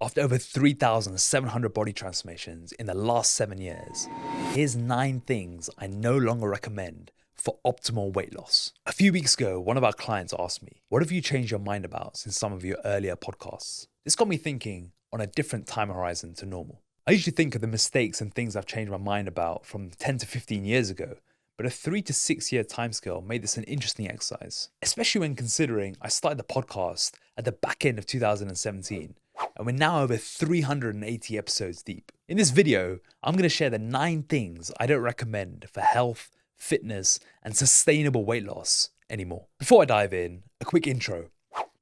After over 3,700 body transformations in the last 7 years, here's 9 things I no longer recommend for optimal weight loss. A few weeks ago, one of our clients asked me, what have you changed your mind about since some of your earlier podcasts? This got me thinking on a different time horizon to normal. I usually think of the mistakes and things I've changed my mind about from 10 to 15 years ago, but a 3 to 6 year timescale made this an interesting exercise, especially when considering I started the podcast at the back end of 2017. And we're now over 380 episodes deep. In this video, I'm going to share the 9 things I don't recommend for health, fitness, and sustainable weight loss anymore. Before I dive in, a quick intro.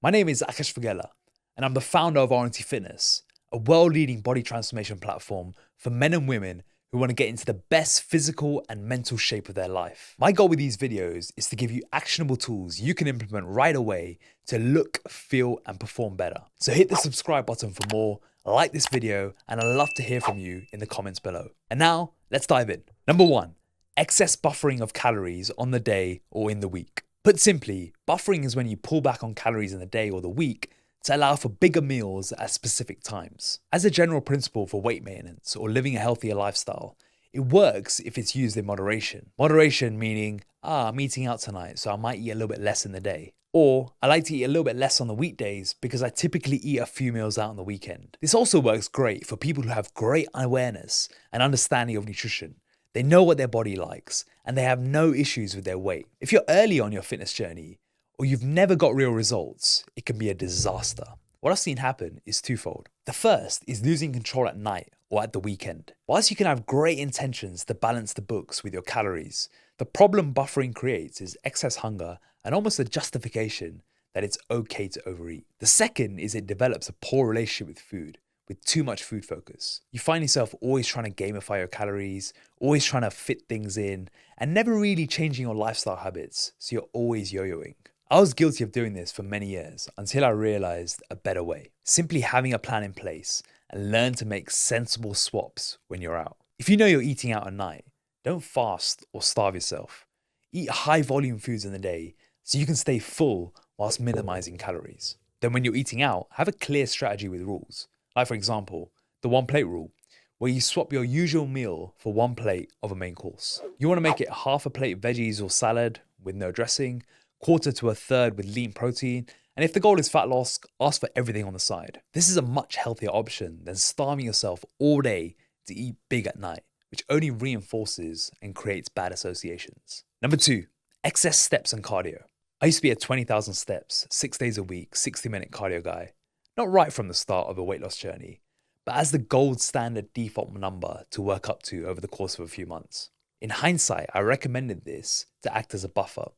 My name is Akash Vagela, and I'm the founder of RNT Fitness, a world-leading body transformation platform for men and women who want to get into the best physical and mental shape of their life. My goal with these videos is to give you actionable tools you can implement right away to look, feel, and perform better. So hit the subscribe button for more, like this video, and I'd love to hear from you in the comments below. And now, let's dive in. Number 1, excess buffering of calories on the day or in the week. Put simply, buffering is when you pull back on calories in the day or the week to allow for bigger meals at specific times. As a general principle for weight maintenance or living a healthier lifestyle, it works if it's used in moderation. Moderation meaning, I'm eating out tonight, so I might eat a little bit less in the day. Or, I like to eat a little bit less on the weekdays because I typically eat a few meals out on the weekend. This also works great for people who have great awareness and understanding of nutrition. They know what their body likes, and they have no issues with their weight. If you're early on your fitness journey, or you've never got real results, it can be a disaster. What I've seen happen is twofold. The first is losing control at night or at the weekend. Whilst you can have great intentions to balance the books with your calories, the problem buffering creates is excess hunger and almost a justification that it's okay to overeat. The second is it develops a poor relationship with food, with too much food focus. You find yourself always trying to gamify your calories, always trying to fit things in, and never really changing your lifestyle habits, so you're always yo-yoing. I was guilty of doing this for many years until I realized a better way. Simply having a plan in place and learn to make sensible swaps when you're out. If you know you're eating out at night, don't fast or starve yourself. Eat high volume foods in the day so you can stay full whilst minimizing calories. Then when you're eating out, have a clear strategy with rules. Like for example, the 1 plate rule, where you swap your usual meal for 1 plate of a main course. You want to make it half a plate veggies or salad with no dressing, 1/4 to 1/3 with lean protein, and if the goal is fat loss, ask for everything on the side. This is a much healthier option than starving yourself all day to eat big at night, which only reinforces and creates bad associations. Number 2, excess steps and cardio. I used to be a 20,000 steps, 6 days a week, 60-minute cardio guy. Not right from the start of a weight loss journey, but as the gold standard default number to work up to over the course of a few months. In hindsight, I recommended this to act as a buffer.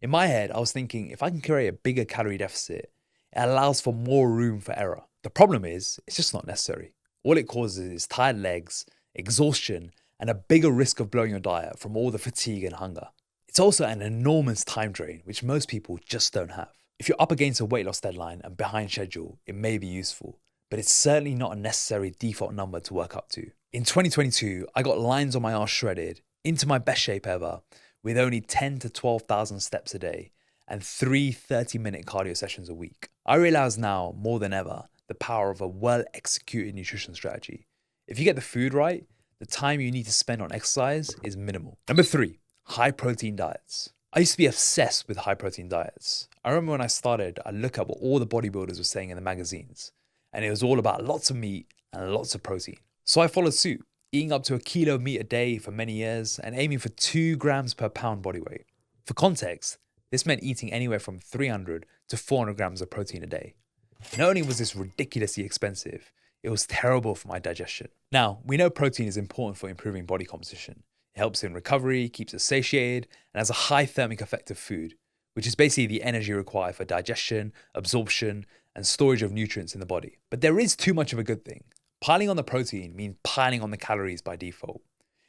In my head, I was thinking if I can create a bigger calorie deficit, it allows for more room for error. The problem is, it's just not necessary. All it causes is tired legs, exhaustion, and a bigger risk of blowing your diet from all the fatigue and hunger. It's also an enormous time drain, which most people just don't have. If you're up against a weight loss deadline and behind schedule, it may be useful, but it's certainly not a necessary default number to work up to. In 2022, I got lines on my arse shredded, into my best shape ever, with only 10 to 12,000 steps a day and 3 30-minute cardio sessions a week. I realize now more than ever the power of a well-executed nutrition strategy. If you get the food right, the time you need to spend on exercise is minimal. Number 3, high-protein diets. I used to be obsessed with high-protein diets. I remember when I started, I'd look at what all the bodybuilders were saying in the magazines, and it was all about lots of meat and lots of protein. So I followed suit, eating up to 1 kilo of meat a day for many years and aiming for 2 grams per pound body weight. For context, this meant eating anywhere from 300 to 400 grams of protein a day. Not only was this ridiculously expensive, it was terrible for my digestion. Now, we know protein is important for improving body composition. It helps in recovery, keeps us satiated, and has a high thermic effect of food, which is basically the energy required for digestion, absorption, and storage of nutrients in the body. But there is too much of a good thing. Piling on the protein means piling on the calories by default.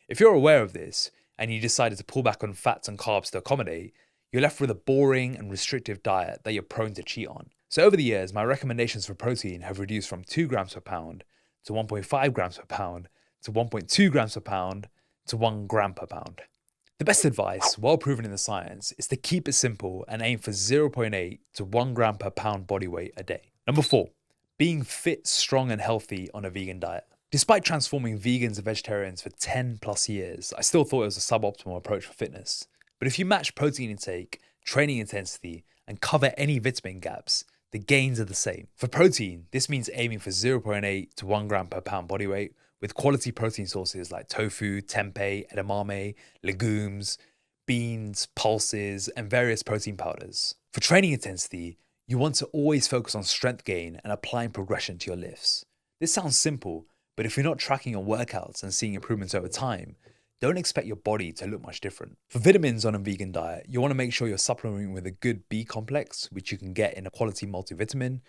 If you're aware of this and you decided to pull back on fats and carbs to accommodate, you're left with a boring and restrictive diet that you're prone to cheat on. So over the years, my recommendations for protein have reduced from 2 grams per pound to 1.5 grams per pound to 1.2 grams per pound to 1 gram per pound. The best advice, well proven in the science, is to keep it simple and aim for 0.8 to 1 gram per pound body weight a day. Number 4, being fit, strong, and healthy on a vegan diet. Despite transforming vegans and vegetarians for 10 plus years, I still thought it was a suboptimal approach for fitness. But if you match protein intake, training intensity, and cover any vitamin gaps, the gains are the same. For protein, this means aiming for 0.8 to 1 gram per pound body weight, with quality protein sources like tofu, tempeh, edamame, legumes, beans, pulses, and various protein powders. For training intensity, you want to always focus on strength gain and applying progression to your lifts. This sounds simple, but if you're not tracking your workouts and seeing improvements over time, don't expect your body to look much different. For vitamins on a vegan diet, you want to make sure you're supplementing with a good B complex, which you can get in a quality multivitamin,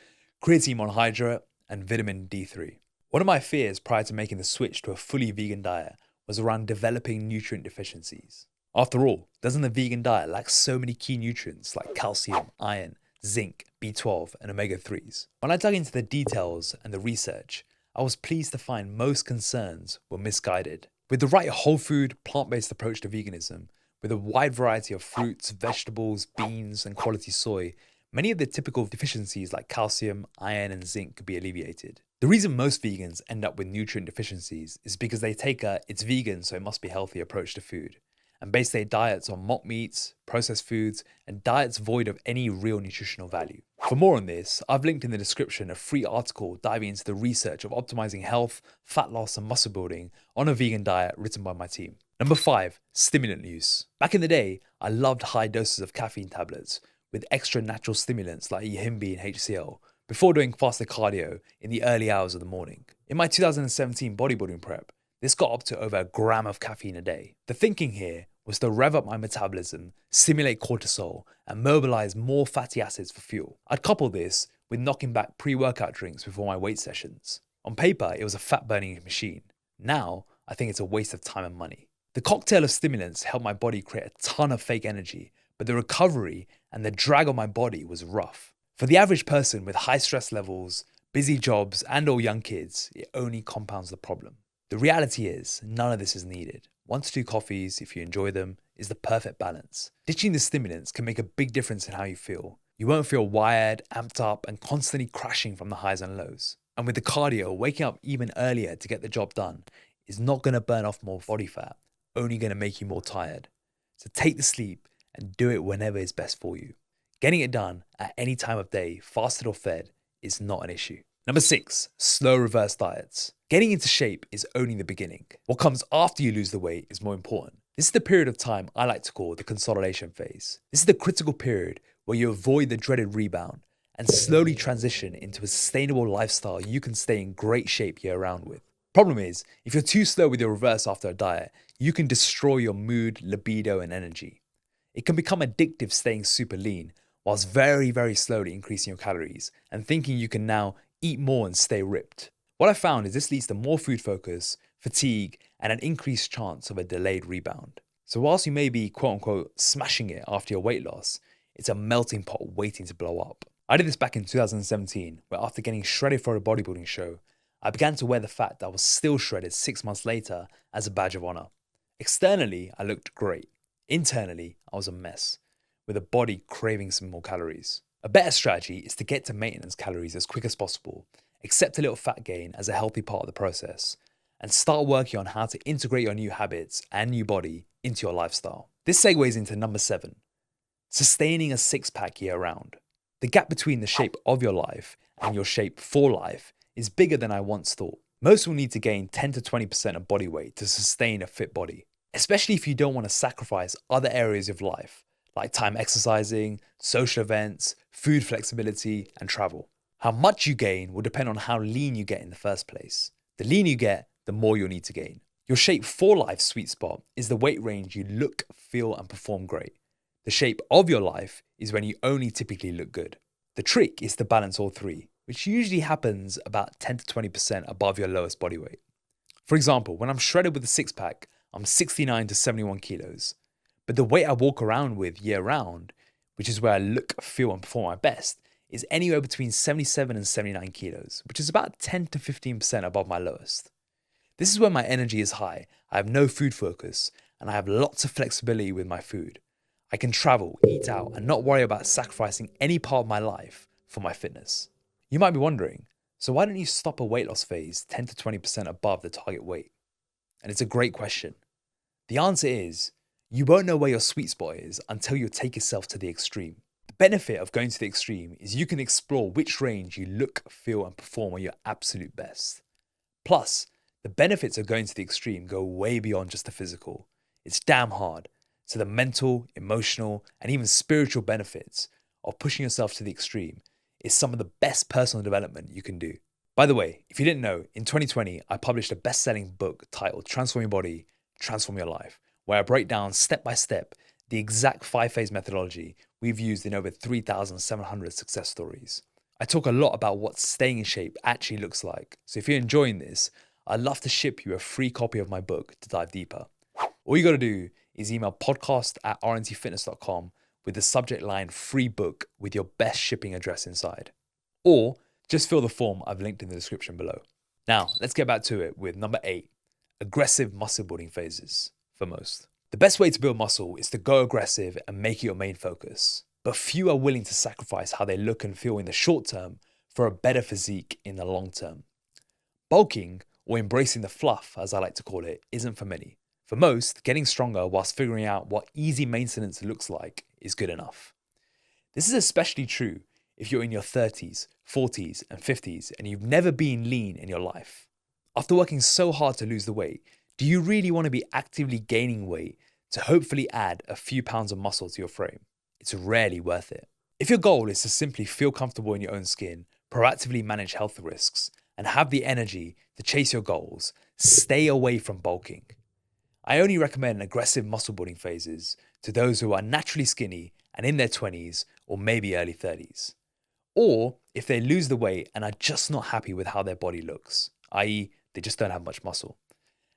creatine monohydrate, and vitamin D3. One of my fears prior to making the switch to a fully vegan diet was around developing nutrient deficiencies. After all, doesn't the vegan diet lack so many key nutrients like calcium, iron, zinc, B12, and omega-3s? When I dug into the details and the research, I was pleased to find most concerns were misguided. With the right whole food, plant-based approach to veganism, with a wide variety of fruits, vegetables, beans, and quality soy, many of the typical deficiencies like calcium, iron, and zinc could be alleviated. The reason most vegans end up with nutrient deficiencies is because they take a "it's vegan, so it must be healthy" approach to food, and base their diets on mock meats, processed foods, and diets void of any real nutritional value. For more on this, I've linked in the description a free article diving into the research of optimizing health, fat loss, and muscle building on a vegan diet written by my team. Number 5, stimulant use. Back in the day, I loved high doses of caffeine tablets with extra natural stimulants like Yahimbi and HCl before doing faster cardio in the early hours of the morning. In my 2017 bodybuilding prep, this got up to over a gram of caffeine a day. The thinking here was to rev up my metabolism, stimulate cortisol, and mobilize more fatty acids for fuel. I'd couple this with knocking back pre-workout drinks before my weight sessions. On paper, it was a fat-burning machine. Now, I think it's a waste of time and money. The cocktail of stimulants helped my body create a ton of fake energy, but the recovery and the drag on my body was rough. For the average person with high stress levels, busy jobs, and/or young kids, it only compounds the problem. The reality is, none of this is needed. 1 to 2 coffees, if you enjoy them, is the perfect balance. Ditching the stimulants can make a big difference in how you feel. You won't feel wired, amped up, and constantly crashing from the highs and lows. And with the cardio, waking up even earlier to get the job done is not going to burn off more body fat, only going to make you more tired. So take the sleep and do it whenever is best for you. Getting it done at any time of day, fasted or fed, is not an issue. Number 6, slow reverse diets. Getting into shape is only the beginning. What comes after you lose the weight is more important. This is the period of time I like to call the consolidation phase. This is the critical period where you avoid the dreaded rebound and slowly transition into a sustainable lifestyle you can stay in great shape year round with. Problem is, if you're too slow with your reverse after a diet, you can destroy your mood, libido, and energy. It can become addictive staying super lean, whilst very, very slowly increasing your calories and thinking you can now eat more and stay ripped. What I found is this leads to more food focus, fatigue, and an increased chance of a delayed rebound. So whilst you may be quote unquote smashing it after your weight loss, it's a melting pot waiting to blow up. I did this back in 2017, where after getting shredded for a bodybuilding show, I began to wear the fact that I was still shredded 6 months later as a badge of honor. Externally, I looked great. Internally, I was a mess, with a body craving some more calories. A better strategy is to get to maintenance calories as quick as possible, accept a little fat gain as a healthy part of the process, and start working on how to integrate your new habits and new body into your lifestyle. This segues into number 7, sustaining a 6-pack year round. The gap between the shape of your life and your shape for life is bigger than I once thought. Most will need to gain 10 to 20% of body weight to sustain a fit body, especially if you don't want to sacrifice other areas of life, like time exercising, social events, food flexibility, and travel. How much you gain will depend on how lean you get in the first place. The leaner you get, the more you'll need to gain. Your shape for life sweet spot is the weight range you look, feel, and perform great. The shape of your life is when you only typically look good. The trick is to balance all three, which usually happens about 10 to 20% above your lowest body weight. For example, when I'm shredded with a 6-pack, I'm 69 to 71 kilos. But the weight I walk around with year round, which is where I look, feel, and perform my best, is anywhere between 77 and 79 kilos, which is about 10 to 15% above my lowest. This is where my energy is high, I have no food focus, and I have lots of flexibility with my food. I can travel, eat out, and not worry about sacrificing any part of my life for my fitness. You might be wondering, So why don't you stop a weight loss phase 10 to 20% above the target weight? And it's a great question. The answer is, you won't know where your sweet spot is until you take yourself to the extreme. The benefit of going to the extreme is you can explore which range you look, feel, and perform at your absolute best. Plus, the benefits of going to the extreme go way beyond just the physical. It's damn hard. So the mental, emotional, and even spiritual benefits of pushing yourself to the extreme is some of the best personal development you can do. By the way, if you didn't know, in 2020, I published a best-selling book titled Transform Your Body, Transform Your Life, where I break down step by step the exact 5-phase methodology we've used in over 3,700 success stories. I talk a lot about what staying in shape actually looks like. So if you're enjoying this, I'd love to ship you a free copy of my book to dive deeper. All you got to do is email podcast@rntfitness.com with the subject line free book with your best shipping address inside. Or just fill the form I've linked in the description below. Now, let's get back to it with number 8, aggressive muscle building phases for most. The best way to build muscle is to go aggressive and make it your main focus. But few are willing to sacrifice how they look and feel in the short term for a better physique in the long term. Bulking, or embracing the fluff, as I like to call it, isn't for many. For most, getting stronger whilst figuring out what easy maintenance looks like is good enough. This is especially true if you're in your 30s, 40s, and 50s and you've never been lean in your life. After working so hard to lose the weight, do you really want to be actively gaining weight to hopefully add a few pounds of muscle to your frame? It's rarely worth it. If your goal is to simply feel comfortable in your own skin, proactively manage health risks, and have the energy to chase your goals, stay away from bulking. I only recommend aggressive muscle building phases to those who are naturally skinny and in their 20s or maybe early 30s. Or if they lose the weight and are just not happy with how their body looks, i.e. they just don't have much muscle,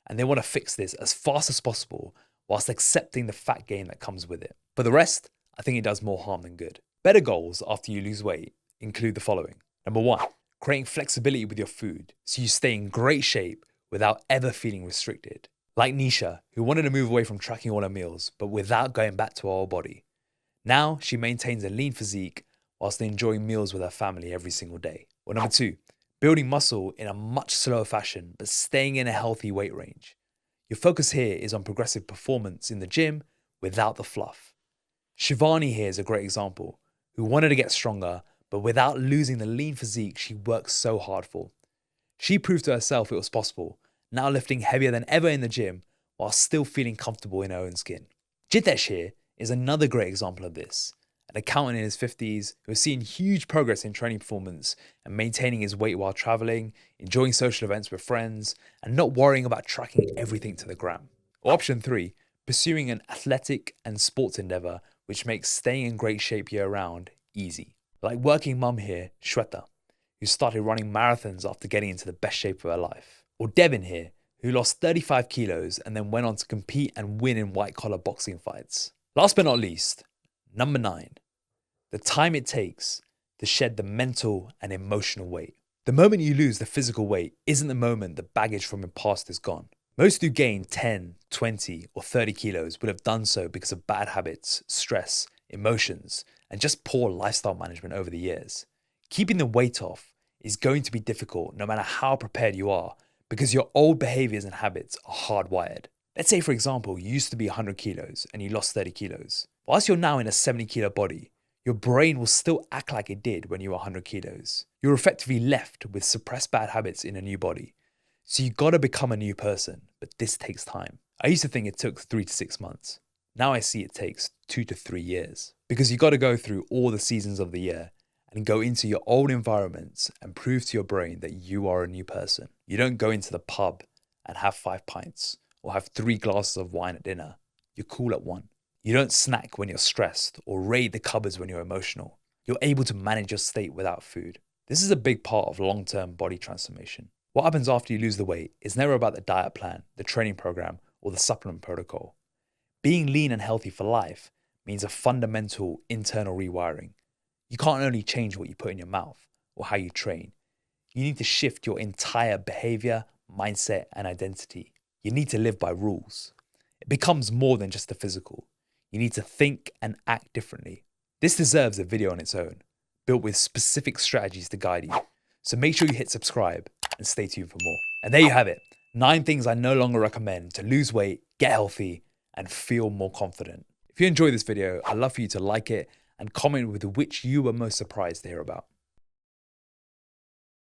and they want to fix this as fast as possible whilst accepting the fat gain that comes with it. For the rest, I think it does more harm than good. Better goals after you lose weight include the following. Number 1, creating flexibility with your food so you stay in great shape without ever feeling restricted. Like Nisha, who wanted to move away from tracking all her meals, but without going back to her old body. Now she maintains a lean physique whilst enjoying meals with her family every single day. Or number 2, building muscle in a much slower fashion, but staying in a healthy weight range. Your focus here is on progressive performance in the gym without the fluff. Shivani here is a great example, who wanted to get stronger, but without losing the lean physique she worked so hard for. She proved to herself it was possible, now lifting heavier than ever in the gym while still feeling comfortable in her own skin. Jitesh here is another great example of this, an accountant in his 50s who has seen huge progress in training performance and maintaining his weight while traveling, enjoying social events with friends, and not worrying about tracking everything to the gram. Or option 3, pursuing an athletic and sports endeavor which makes staying in great shape year-round easy. Like working mum here, Shweta, who started running marathons after getting into the best shape of her life. Or Devin here, who lost 35 kilos and then went on to compete and win in white-collar boxing fights. Last but not least, number 9, the time it takes to shed the mental and emotional weight. The moment you lose the physical weight isn't the moment the baggage from your past is gone. Most who gain 10, 20, or 30 kilos would have done so because of bad habits, stress, emotions, and just poor lifestyle management over the years. Keeping the weight off is going to be difficult no matter how prepared you are, because your old behaviors and habits are hardwired. Let's say, for example, you used to be 100 kilos and you lost 30 kilos. Whilst you're now in a 70 kilo body, your brain will still act like it did when you were 100 kilos. You're effectively left with suppressed bad habits in a new body. So you gotta become a new person, but this takes time. I used to think it took 3 to 6 months. Now I see it takes 2 to 3 years, because you gotta go through all the seasons of the year and go into your old environments and prove to your brain that you are a new person. You don't go into the pub and have 5 pints or have 3 glasses of wine at dinner. You're cool at 1. You don't snack when you're stressed or raid the cupboards when you're emotional. You're able to manage your state without food. This is a big part of long-term body transformation. What happens after you lose the weight is never about the diet plan, the training program, or the supplement protocol. Being lean and healthy for life means a fundamental internal rewiring. You can't only change what you put in your mouth or how you train. You need to shift your entire behavior, mindset, and identity. You need to live by rules. It becomes more than just the physical. You need to think and act differently. This deserves a video on its own, built with specific strategies to guide you. So make sure you hit subscribe and stay tuned for more. And there you have it. 9 things I no longer recommend to lose weight, get healthy, and feel more confident. If you enjoyed this video, I'd love for you to like it and comment with which you were most surprised to hear about.